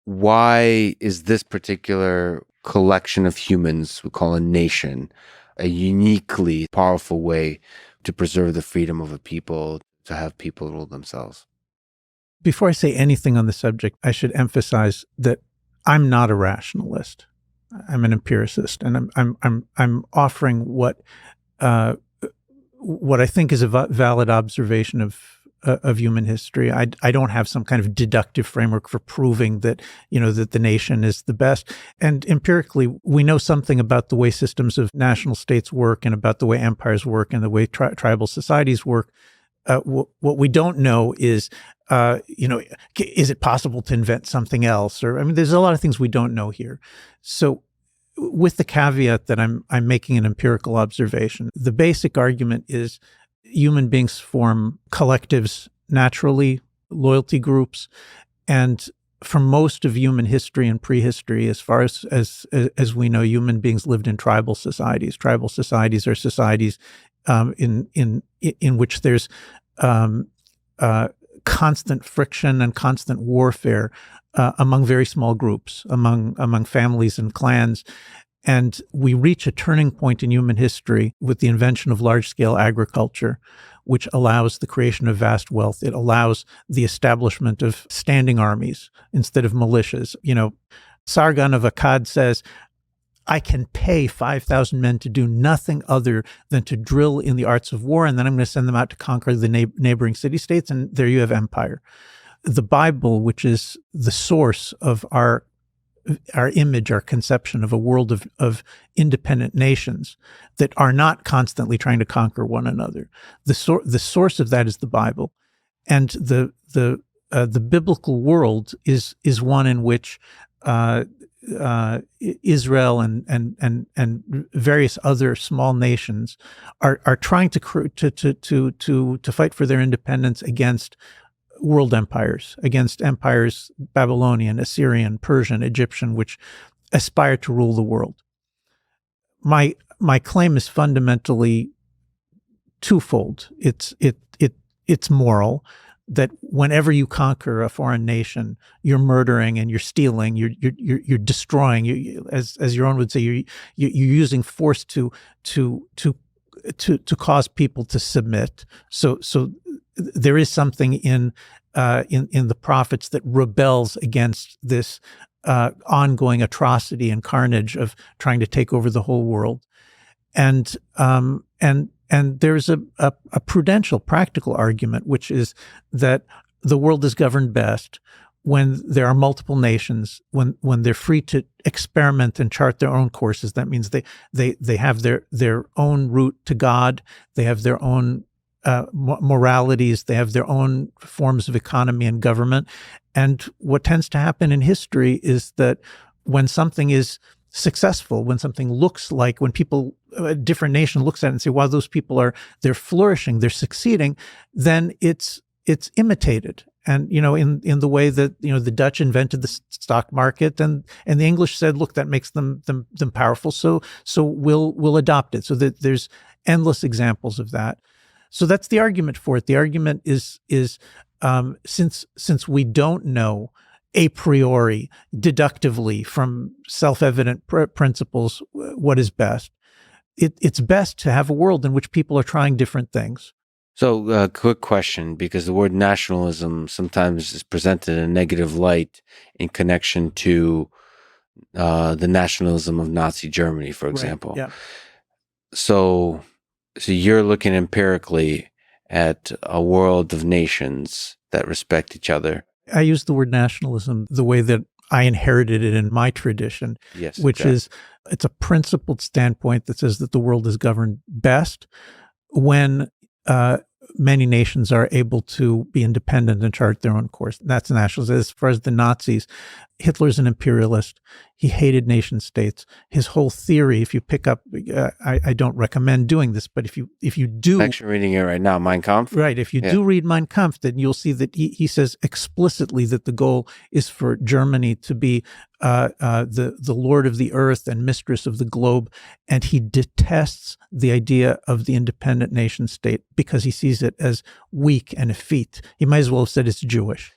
why is this particular collection of humans we call a nation a uniquely powerful way to preserve the freedom of a people, to have people rule themselves? Before I say anything on the subject, I should emphasize that I'm not a rationalist. I'm an empiricist, and I'm offering what I think is a valid observation of human history. I don't have some kind of deductive framework for proving that, that the nation is the best. And empirically, we know something about the way systems of national states work and about the way empires work and the way tribal societies work. What we don't know is, is it possible to invent something else? There's a lot of things we don't know here. So with the caveat that I'm making an empirical observation, the basic argument is human beings form collectives naturally, loyalty groups, and for most of human history and prehistory, as far as we know, human beings lived in tribal societies. Tribal societies are societies in which there's constant friction and constant warfare among very small groups, among families and clans. And we reach a turning point in human history with the invention of large-scale agriculture, which allows the creation of vast wealth. It allows the establishment of standing armies instead of militias. Sargon of Akkad says, I can pay 5,000 men to do nothing other than to drill in the arts of war, and then I'm going to send them out to conquer the neighboring city-states, and there you have empire. The Bible, which is the source of our image, our conception of a world of independent nations that are not constantly trying to conquer one another. The source of that is the Bible, and the biblical world is one in which Israel and various other small nations are trying to fight for their independence against world empires, against empires Babylonian, Assyrian, Persian, Egyptian, which aspire to rule the world. My claim is fundamentally twofold. It's moral, that whenever you conquer a foreign nation, you're murdering and you're stealing, you're destroying. As Yaron would say, you're using force to cause people to submit. So there is something in the prophets that rebels against this ongoing atrocity and carnage of trying to take over the whole world, and there's a prudential, practical argument, which is that the world is governed best when there are multiple nations, when they're free to experiment and chart their own courses. That means they have their own route to God, they have their own moralities, they have their own forms of economy and government. And what tends to happen in history is that when something is successful, when something looks like, when people, a different nation looks at it and say, wow, those people they're flourishing, they're succeeding, then it's imitated. And, in the way that, the Dutch invented the stock market and the English said, look, that makes them powerful. So we'll adopt it. So that there's endless examples of that. So that's the argument for it. The argument is since we don't know a priori, deductively, from self-evident principles, what is best, it's best to have a world in which people are trying different things. So, quick question, because the word nationalism sometimes is presented in a negative light in connection to the nationalism of Nazi Germany, for example. Right, yeah. So you're looking empirically at a world of nations that respect each other. I use the word nationalism the way that I inherited it in my tradition, yes, which is it's a principled standpoint that says that the world is governed best when many nations are able to be independent and chart their own course. That's nationalism. As far as the Nazis, Hitler's an imperialist. He hated nation states. His whole theory, if you pick up, I don't recommend doing this, but if you do, I'm actually reading it right now, Mein Kampf. Right. If you do read Mein Kampf, then you'll see that he says explicitly that the goal is for Germany to be the lord of the earth and mistress of the globe, and he detests the idea of the independent nation state because he sees it as weak and effete. He might as well have said it's Jewish.